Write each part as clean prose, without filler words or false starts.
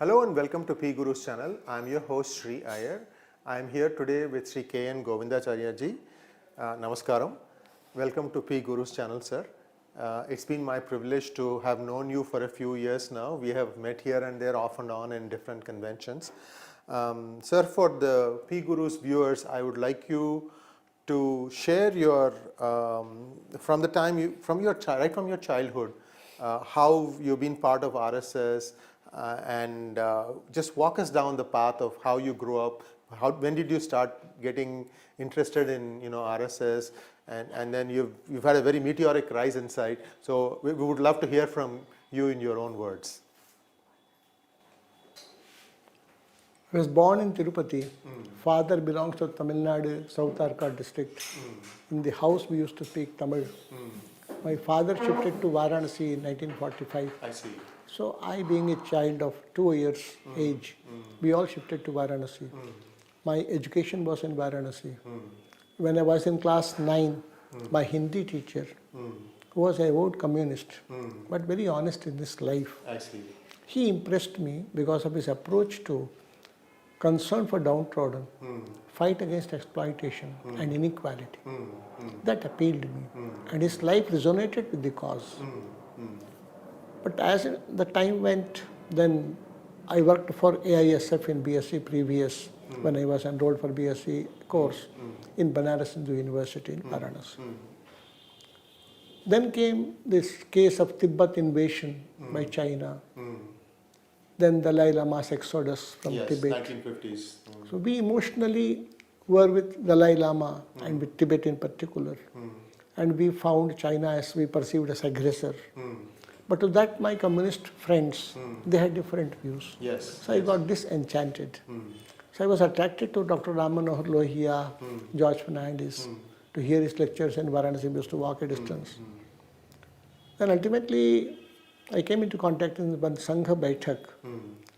Hello and welcome to PGurus channel. I am your host Shri Iyer. I am here today with Shri K.N. Govindacharya ji. Namaskaram. Welcome to PGurus channel, sir. It's been my privilege to have known you for a few years now. We have met here and there off and on in different conventions. Sir, for the PGurus viewers, I would like you to share your from your childhood, how you've been part of RSS, and just walk us down the path of how you grew up. When did you start getting interested in RSS, and then you've had a very meteoric rise inside. So we would love to hear from you in your own words. I was born in Tirupati. Father belongs to Tamil Nadu, South Arcot district. In the house we used to speak Tamil. My father shifted to Varanasi in 1945. I see. So I, being a child of 2 years age, we all shifted to Varanasi. My education was in Varanasi. When I was in class 9, my Hindi teacher, who was a avowed communist, but very honest in his life, I see. he impressed me because of his approach to concern for downtrodden, fight against exploitation and inequality. That appealed to me, and his life resonated with the cause. But as the time went, then I worked for AISF in BSc previous, when I was enrolled for BSc course in Banaras Hindu University in Varanasi. Then came this case of Tibet invasion by China. Then Dalai Lama's exodus from Tibet. 1950s. So we emotionally were with Dalai Lama and with Tibet in particular. And we found China as we perceived as aggressor. But to that, my communist friends, they had different views. So I got disenchanted. So I was attracted to Dr. Ram Manohar Lohia, George Fernandez, to hear his lectures in Varanasi. We used to walk a distance. Then ultimately, I came into contact with one Sangha Baitak,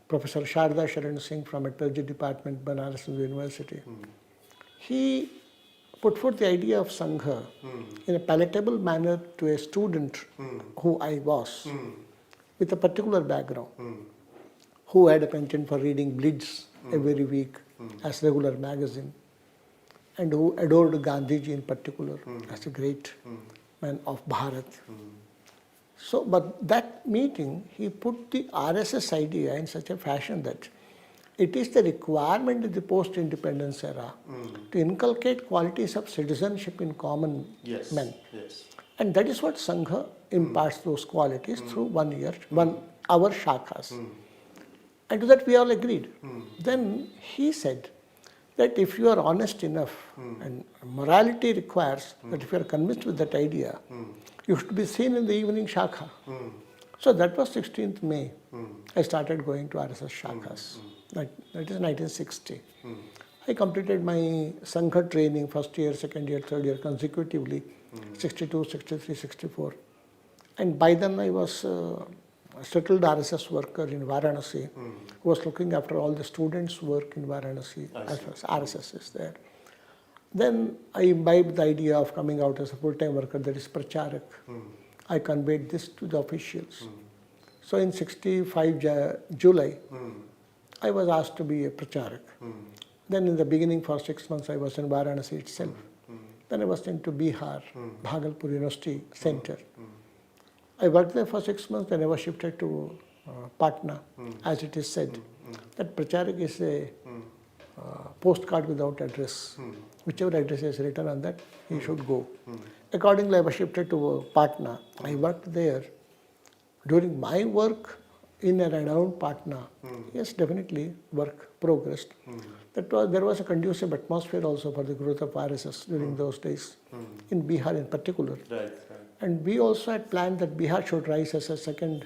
Professor Sharda Sharan Singh from Metallurgy Department, Banaras Hindu University. He put forth the idea of Sangha in a palatable manner to a student who I was, with a particular background, who had a penchant for reading Blitz every week as regular magazine, and who adored Gandhiji in particular as a great man of Bharat. So, but that meeting, he put the RSS idea in such a fashion that it is the requirement in the post-independence era to inculcate qualities of citizenship in common men. And that is what Sangha imparts those qualities through 1 hour shakhas. And to that we all agreed. Then he said that if you are honest enough, and morality requires that if you are convinced with that idea, you should be seen in the evening shakha. So that was 16th May. I started going to RSS shakhas. That is 1960. I completed my Sangha training, first year, second year, third year consecutively, 62, 63, 64. And by then I was a settled RSS worker in Varanasi, who was looking after all the students' work in Varanasi, as far as RSS is there. Then I imbibed the idea of coming out as a full-time worker, that is Pracharak. I conveyed this to the officials. So in 65 July, I was asked to be a Pracharak. Then in the beginning for 6 months I was in Varanasi itself. Then I was sent to Bihar, Bhagalpur University Center. I worked there for 6 months, then I was shifted to Patna, as it is said. That Pracharak is a postcard without address. Whichever address is written on that, he should go. Accordingly, I was shifted to Patna. I worked there. During my work in and around Patna, yes, definitely work progressed. There was a conducive atmosphere also for the growth of RSS during those days, in Bihar in particular. And we also had planned that Bihar should rise as a second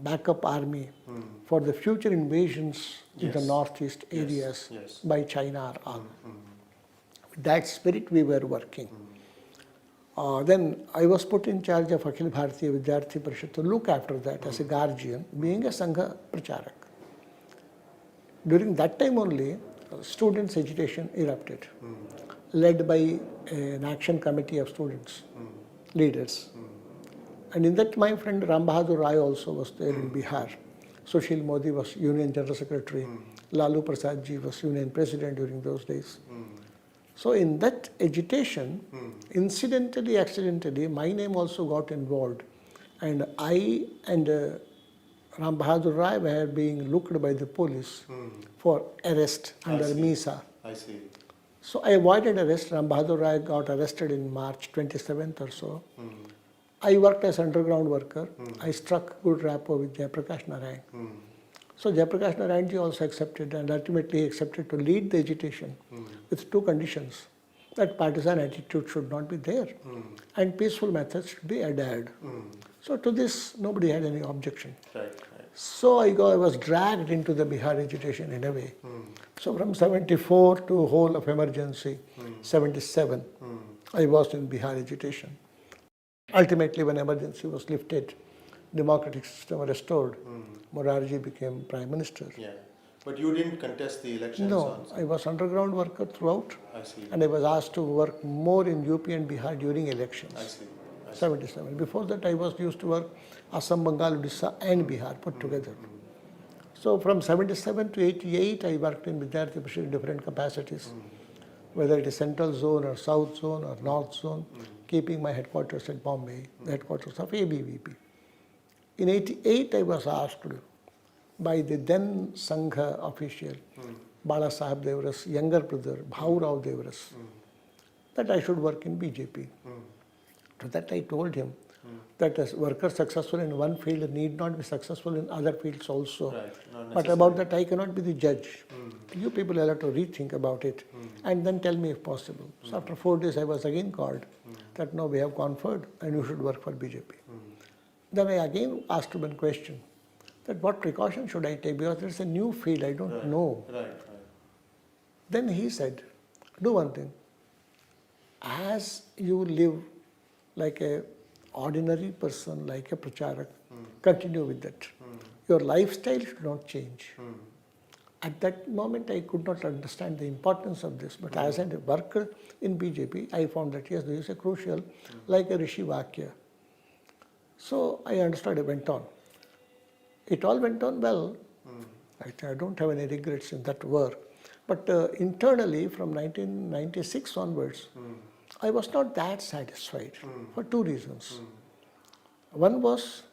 backup army for the future invasions in the northeast areas by China or all. With that spirit we were working. Then I was put in charge of Akhil Bharatiya Vidyarthi Parishad to look after that as a guardian, being a Sangha Pracharak. During that time only, students' agitation erupted, led by an action committee of students, leaders. And in that, my friend Ram Bahadur Rai also was there in Bihar. Sushil Modi was Union General Secretary. Lalu Prasad ji was Union President during those days. So in that agitation, incidentally, accidentally, my name also got involved. And I and Ram Bahadur Rai were being looked by the police for arrest under MISA. I see. So I avoided arrest. Ram Bahadur Rai got arrested in March 27th or so. I worked as underground worker. I struck good rapport with Jayaprakash Narayan. So Jayaprakash Narayan ji also accepted, and ultimately he accepted to lead the agitation with two conditions: that partisan attitude should not be there and peaceful methods should be adhered. So to this nobody had any objection. Right. So I was dragged into the Bihar agitation in a way. So from 74 to whole of emergency, 77, I was in Bihar agitation. Ultimately, when emergency was lifted, democratic system was restored, Morarji became Prime Minister. Yeah. But you didn't contest the elections? No, I was underground worker throughout. I see. And I was asked to work more in UP and Bihar during elections. I see. 77. Before that, I was used to work Assam, Bengal, Odisha and Bihar put together. So from 77 to 88, I worked in Vidyarthi Parishad in different capacities, whether it is central zone or south zone or north zone, keeping my headquarters at Bombay, the headquarters of ABVP. In 88, I was asked by the then Sangha official, Bala Sahib Devras' younger brother, Bhaurao Devras, that I should work in BJP. To that I told him that a worker successful in one field need not be successful in other fields also. Right. But about that I cannot be the judge. You people will have to rethink about it and then tell me if possible. So after 4 days I was again called that no, we have conferred and you should work for BJP. Then I again asked him one question, that what precaution should I take, because it's a new field, I don't know. Right. Then he said, do one thing, as you live like a ordinary person, like a pracharak, continue with that. Your lifestyle should not change. At that moment, I could not understand the importance of this, but as a worker in BJP, I found that yes, this is a crucial, like a Rishi Vakya. So I understood, I went on. It all went on well. I don't have any regrets in that work. But internally, from 1996 onwards, I was not that satisfied for two reasons. One was,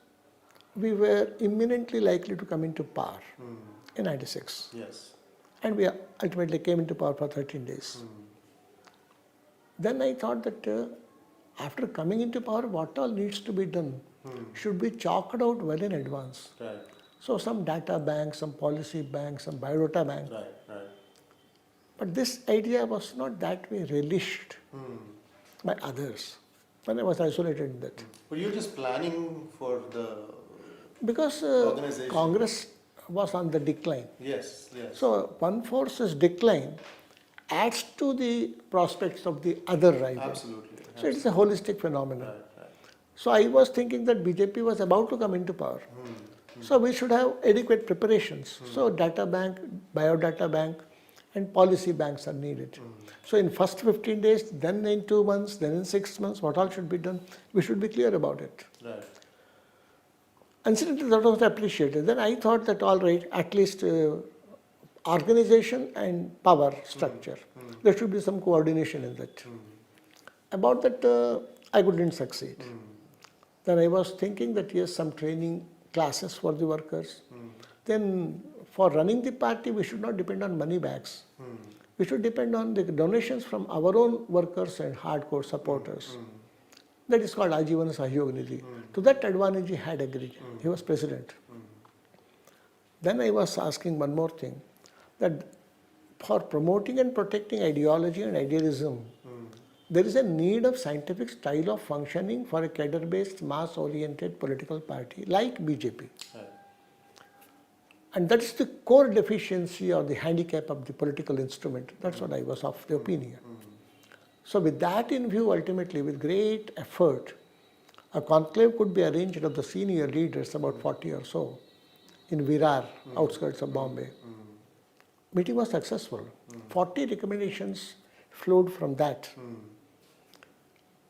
we were imminently likely to come into power in 96. Yes. And we ultimately came into power for 13 days. Then I thought that after coming into power, what all needs to be done should be chalked out well in advance. Right. So some data bank, some policy bank, some biodata bank. Right. But this idea was not that way relished by others when I was isolated in that. Were you just planning for the Because organization? Congress was on the decline. Yes. So one force's decline adds to the prospects of the other rival. Absolutely. So it's a holistic phenomenon. Right. So I was thinking that BJP was about to come into power. So we should have adequate preparations. So data bank, biodata bank and policy banks are needed. So in first 15 days, then in 2 months, then in 6 months, what all should be done, we should be clear about it. Right. Incidentally, that was appreciated. Then I thought that all right, at least organization and power structure, there should be some coordination in that. About that, I couldn't succeed. Then I was thinking that yes, some training classes for the workers. Then for running the party, we should not depend on money bags. We should depend on the donations from our own workers and hardcore supporters. That is called Ajivan Sahyog Nidhi. To that Advaniji had agreed. He was president. Then I was asking one more thing, that for promoting and protecting ideology and idealism, there is a need of scientific style of functioning for a cadre-based, mass-oriented political party like BJP. Right. And that is the core deficiency or the handicap of the political instrument. That's what I was of the opinion. So with that in view, ultimately, with great effort, a conclave could be arranged of the senior leaders, about 40 or so, in Virar, outskirts of Bombay. Meeting was successful. 40 recommendations flowed from that.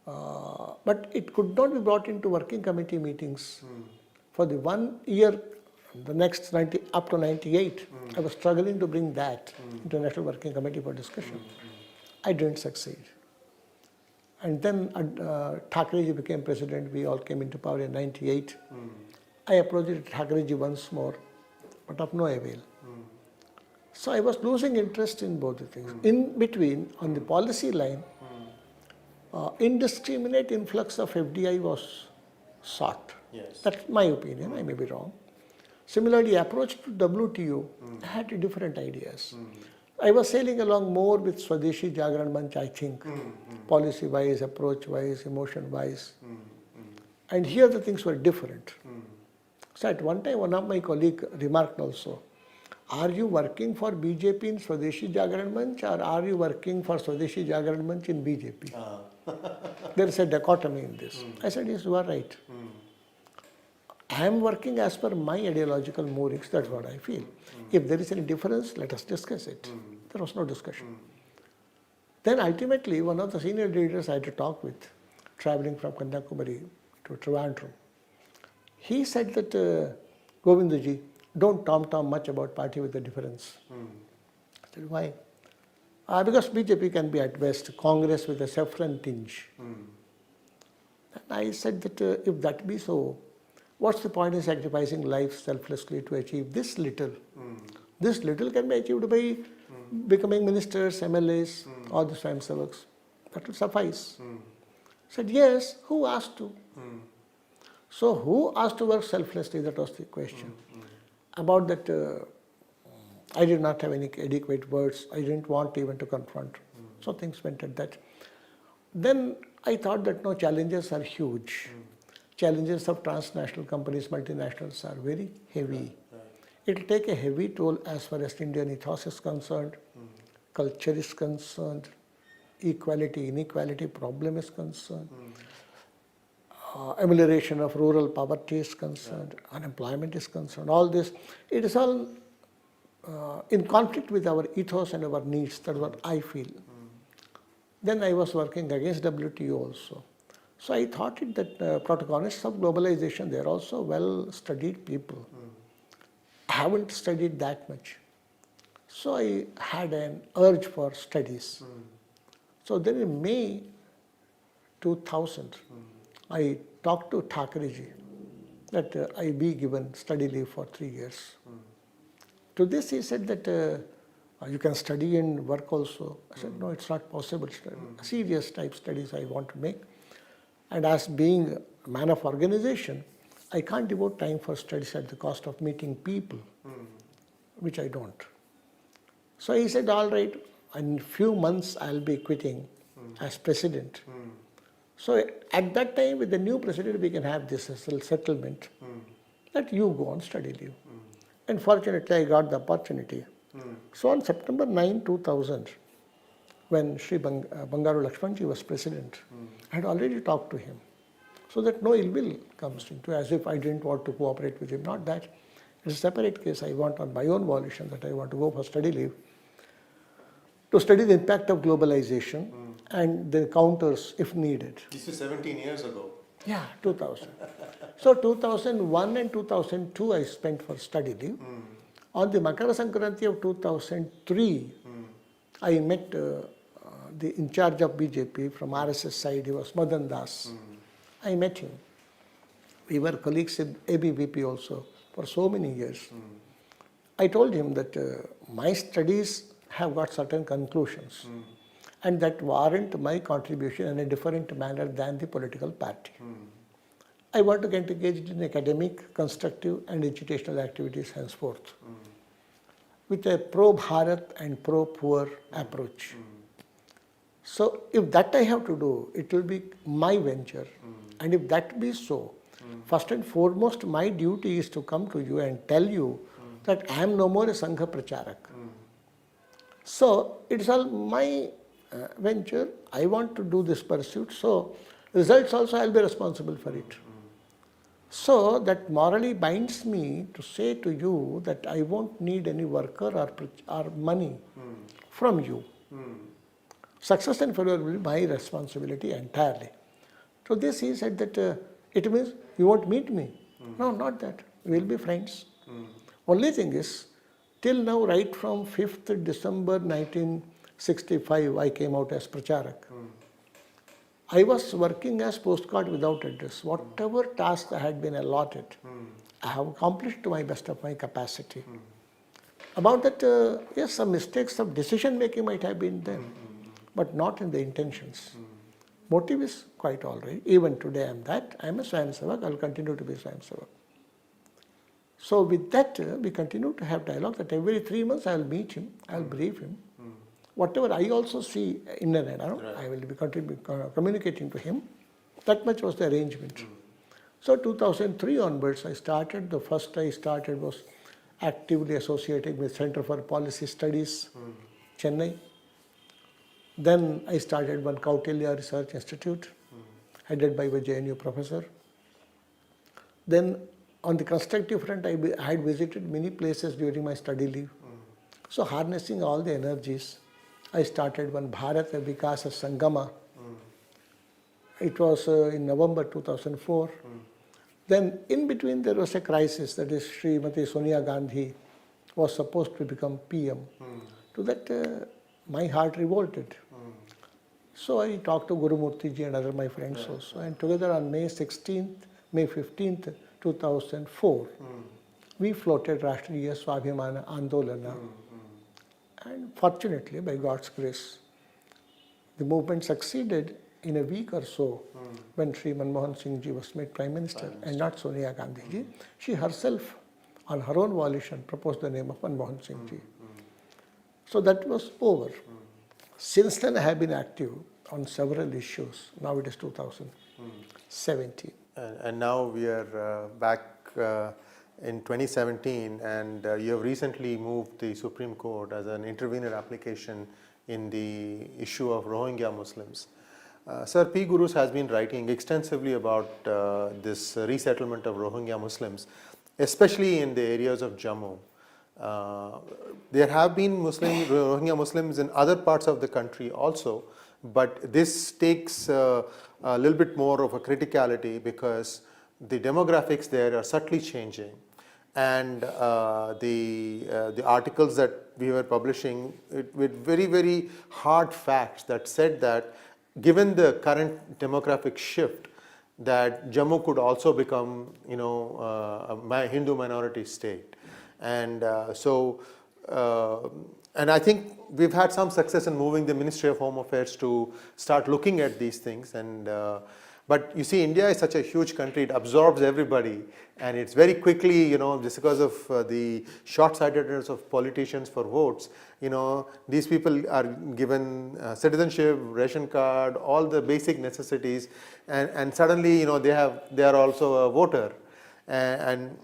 But it could not be brought into working committee meetings for the 1 year the next 90, up to 98, I was struggling to bring that into National Working Committee for discussion. I didn't succeed. And then Thackerayji became president. We all came into power in 98. I approached Thackerayji once more, but of no avail. So I was losing interest in both the things. In between, on the policy line, indiscriminate influx of FDI was sought. Yes. That's my opinion. I may be wrong. Similarly, approach to WTO, I had different ideas. I was sailing along more with Swadeshi Jagran Manch, I think, policy-wise, approach-wise, emotion-wise. And here the things were different. So at one time, one of my colleagues remarked also, are you working for BJP in Swadeshi Jagran Manch or are you working for Swadeshi Jagran Manch in BJP? There is a dichotomy in this. I said, yes, you are right. I am working as per my ideological moorings, that's what I feel. If there is any difference, let us discuss it. There was no discussion. Then ultimately, one of the senior leaders I had to talk with, traveling from Kanyakumari to Trivandrum, he said that, Govindaji, don't tom-tom much about party with the difference. I said, why? Because BJP can be at best Congress with a saffron tinge. And I said that if that be so, what's the point in sacrificing life selflessly to achieve this little? This little can be achieved by becoming ministers, MLAs, or the Swayamsevaks. That will suffice. I said, yes, who asked to? So who asked to work selflessly? That was the question. About that, I did not have any adequate words. I didn't want even to confront. So things went at that. Then I thought that no, challenges are huge. Challenges of transnational companies, multinationals are very heavy. It will take a heavy toll as far as Indian ethos is concerned, culture is concerned, equality, inequality problem is concerned, amelioration of rural poverty is concerned, unemployment is concerned, all this. It is all in conflict with our ethos and our needs. That's what I feel. Then I was working against WTO also. So I thought it that protagonists of globalization, they are also well-studied people. I haven't studied that much. So I had an urge for studies. So then in May 2000, I talked to Thackerayji that I be given study leave for 3 years. To this he said that you can study and work also. I said, no, it's not possible. Serious type studies I want to make. And as being a man of organization, I can't devote time for studies at the cost of meeting people, which I don't. So he said, all right, in few months I'll be quitting as president. So at that time with the new president we can have this settlement that you go on study leave. And fortunately I got the opportunity. So on September 9, 2000, when Shri Bangaru Lakshmanji was president, I had already talked to him. So that no ill will comes into, as if I didn't want to cooperate with him. Not that. It's a separate case. I want on my own volition that I want to go for study leave to study the impact of globalization and the counters if needed. This was 17 years ago. Yeah, 2000. So 2001 and 2002 I spent for study leave. On the Makara Sankranti of 2003, I met the in charge of BJP from RSS side. He was Madan Das. I met him. We were colleagues in ABVP also for so many years. I told him that my studies have got certain conclusions and that warrant my contribution in a different manner than the political party. I want to get engaged in academic, constructive and educational activities henceforth with a pro-Bharat and pro-poor approach. So if that I have to do, it will be my venture. And if that be so, first and foremost, my duty is to come to you and tell you that I am no more a Sangha Pracharak. So it's all my venture. I want to do this pursuit. So results also I will be responsible for it. So that morally binds me to say to you that I won't need any worker or money from you. Success and failure will be my responsibility entirely. So this he said that it means you won't meet me. No, not that. We will be friends. Only thing is, till now, right from 5th December 1965, I came out as Pracharak. I was working as postcard without address. Whatever task I had been allotted, I have accomplished to my best of my capacity. About that, yes, some mistakes of decision making might have been there, but not in the intentions. Motive is quite all right. Even today I am that. I am a Swayamsevak. I will continue to be a Swayamsevak. So with that, we continue to have dialogue that every 3 months I will meet him, I will brief him. Whatever I also see in and out, I will be communicating to him. That much was the arrangement. So 2003 onwards, I started. The first I started was actively associating with Center for Policy Studies, Chennai. Then I started one Kautilya Research Institute, headed by a JNU professor. Then on the constructive front, I had visited many places during my study leave. So harnessing all the energies, I started one Bharat Vikasa Sangama. It was in November 2004. Then in between there was a crisis, that is Srimati Sonia Gandhi was supposed to become PM. To that my heart revolted. So I talked to Guru Murthy ji and other my friends also, and together on May 15th, 2004, we floated Rashtriya Swabhimana Andolana. And fortunately, by God's grace, the movement succeeded in a week or so when Shri Manmohan Singh ji was made Prime Minister and not Sonia Gandhi ji. She herself, on her own volition, proposed the name of Manmohan Singh ji. So that was over. Since then, I have been active on several issues. Now it is 2017. And now we are back in 2017, and you have recently moved the Supreme Court as an intervener application in the issue of Rohingya Muslims. Sir, PGurus has been writing extensively about this resettlement of Rohingya Muslims, especially in the areas of Jammu. There have been Rohingya Muslims in other parts of the country also, but this takes a little bit more of a criticality because the demographics there are subtly changing, and the articles that we were publishing with very, very hard facts that said that given the current demographic shift, that Jammu could also become, a Hindu minority state. And and I think we've had some success in moving the Ministry of Home Affairs to start looking at these things. And but you see, India is such a huge country; it absorbs everybody, and it's very quickly, just because of the short-sightedness of politicians for votes. These people are given citizenship, ration card, all the basic necessities, and suddenly, they are also a voter, and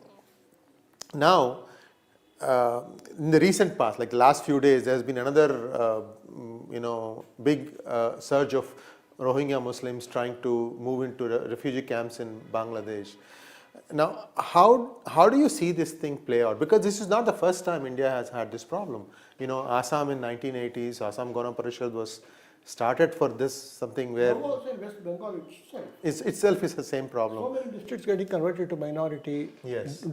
now. In the recent past, like the last few days, there has been another, big surge of Rohingya Muslims trying to move into refugee camps in Bangladesh. Now, how do you see this thing play out? Because this is not the first time India has had this problem. Assam in 1980s, Assam Gana Parishad was started for this, something where Also in West Bengal itself is the same problem. so many districts getting converted to minority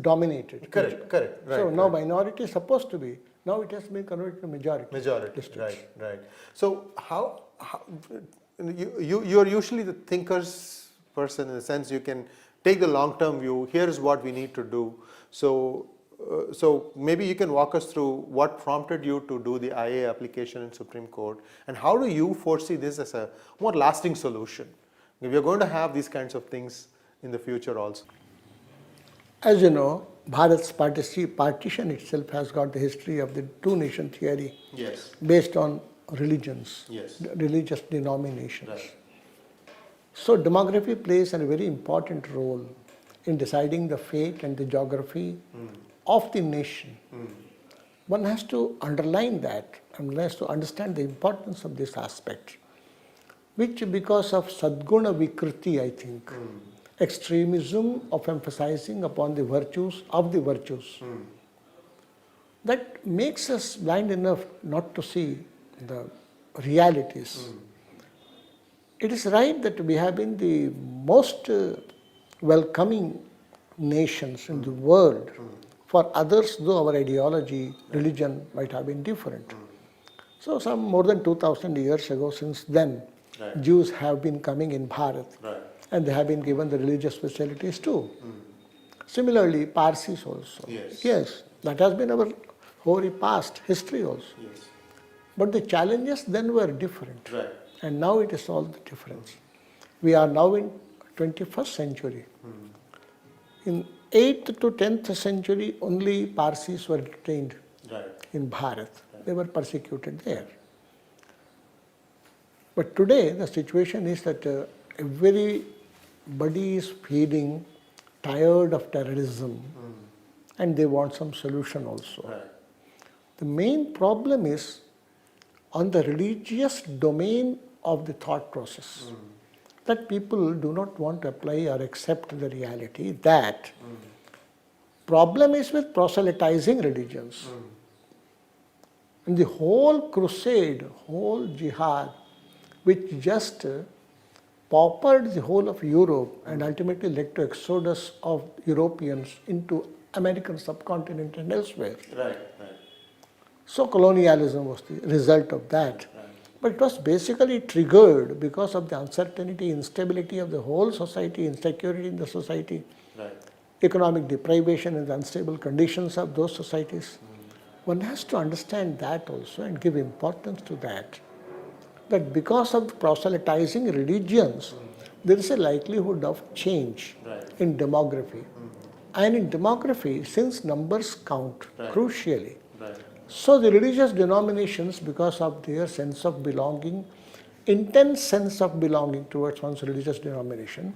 dominated. Correct. Right. So now minority is supposed to be, now it has been converted to majority. Districts. Right. So how you are usually the thinker's person in the sense you can take the long-term view. Here is what we need to do. So maybe you can walk us through what prompted you to do the IA application in Supreme Court, and how do you foresee this as a more lasting solution? We are going to have these kinds of things in the future also. As you know, Bharat's partition itself has got the history of the two-nation theory based on religions, religious denominations. Right. So demography plays a very important role in deciding the fate and the geography of the nation. One has to underline that, and one has to understand the importance of this aspect, which because of Sadguna Vikriti, I think, extremism of emphasizing upon the virtues of the virtues, that makes us blind enough not to see the realities. It is right that we have been the most welcoming nations in the world For others, though, our ideology, religion might have been different. So some more than 2000 years ago, since then, Right. Jews have been coming in Bharat, Right. and they have been given the religious facilities too. Similarly, Parsis also. Yes. That has been our hoary past, history also. Yes. But the challenges then were different. Right. And now it is all the difference. We are now in 21st century. In 8th to 10th century, only Parsis were detained Right. in Bharat. They were persecuted there. But today the situation is that everybody is feeling tired of terrorism and they want some solution also. Right. The main problem is on the religious domain of the thought process. That people do not want to apply or accept the reality that problem is with proselytizing religions. And the whole crusade, whole jihad, which just paupered the whole of Europe and ultimately led to exodus of Europeans into American subcontinent and elsewhere. Right. Right. So colonialism was the result of that. But it was basically triggered because of the uncertainty, instability of the whole society, insecurity in the society, Right. economic deprivation and the unstable conditions of those societies. One has to understand that also and give importance to that. That because of proselytizing religions, there is a likelihood of change Right. in demography. And in demography, since numbers count Right. crucially, Right. so the religious denominations, because of their sense of belonging, intense sense of belonging towards one's religious denomination,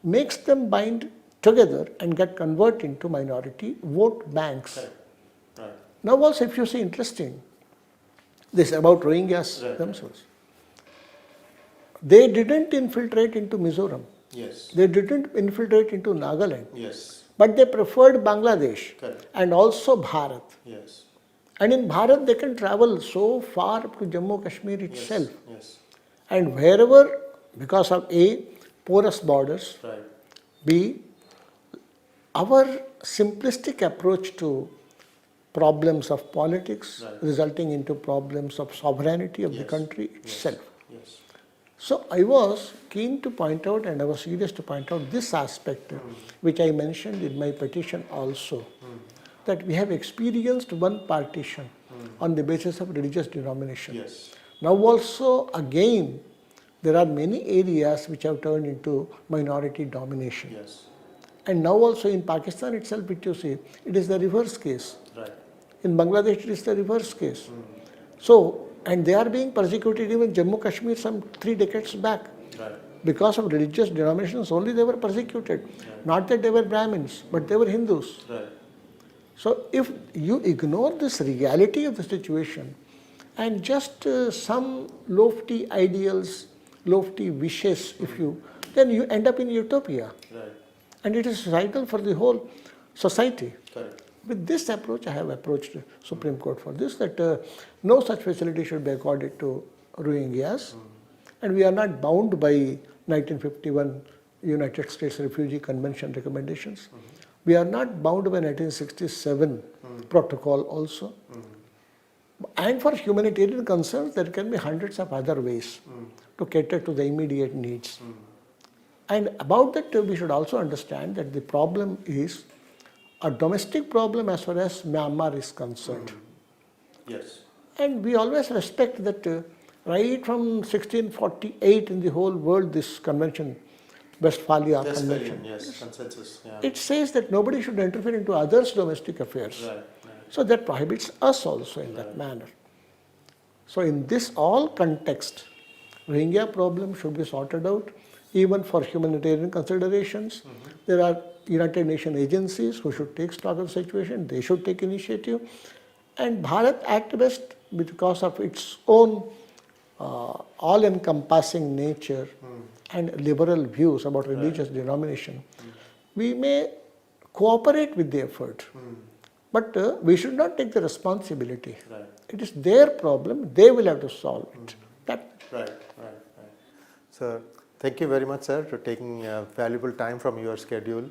makes them bind together and get converted into minority vote banks. Right. Right. Now also, if you see interesting, this about Rohingyas Right. themselves. They didn't infiltrate into Mizoram. Yes. They didn't infiltrate into Nagaland. Yes. But they preferred Bangladesh Correct. and also Bharat. Yes. And in Bharat, they can travel so far to Jammu Kashmir Yes. itself. Yes. And wherever, because of A, porous borders, Right. B, our simplistic approach to problems of politics Right. resulting into problems of sovereignty of the Yes. country Yes. itself. Yes. So I was keen to point out and I was serious to point out this aspect which I mentioned in my petition also, that we have experienced one partition on the basis of religious denomination. Yes. Now also again there are many areas which have turned into minority domination. Yes. And now also in Pakistan itself, which you see, it is the reverse case. Right. In Bangladesh, it is the reverse case. So, and they are being persecuted even Jammu Kashmir some 3 decades back. Right. Because of religious denominations only they were persecuted. Not that they were Brahmins, but they were Hindus. Right. So if you ignore this reality of the situation and just some lofty ideals, lofty wishes, then you end up in utopia. Right. And it is societal for the whole society. Correct. With this approach, I have approached the Supreme Court for this, that no such facility should be accorded to Rohingyas. And we are not bound by 1951 United States Refugee Convention recommendations. We are not bound by 1967 protocol also. And for humanitarian concerns, there can be hundreds of other ways to cater to the immediate needs. And about that, we should also understand that the problem is a domestic problem as far as Myanmar is concerned. Yes. And we always respect that right from 1648 in the whole world, this convention, Westphalia Convention, Yes. Consensus. Yeah. it says that nobody should interfere into others' domestic affairs. Right. Right. So that prohibits us also in that manner. So in this all context, Rohingya problem should be sorted out even for humanitarian considerations. There are United Nations agencies who should take stock of the situation, they should take initiative. And Bharat at best, because of its own all-encompassing nature and liberal views about religious denomination, we may cooperate with the effort. But we should not take the responsibility. Right. It is their problem, they will have to solve it. That, Right. So, thank you very much, sir, for taking valuable time from your schedule.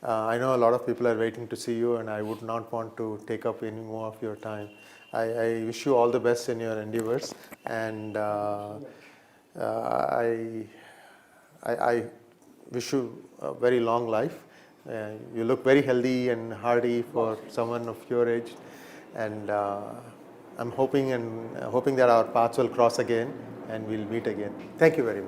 I know a lot of people are waiting to see you, and I would not want to take up any more of your time. I wish you all the best in your endeavors, and I wish you a very long life. You look very healthy and hearty for someone of your age, and I'm hoping that our paths will cross again and we'll meet again. Thank you very much.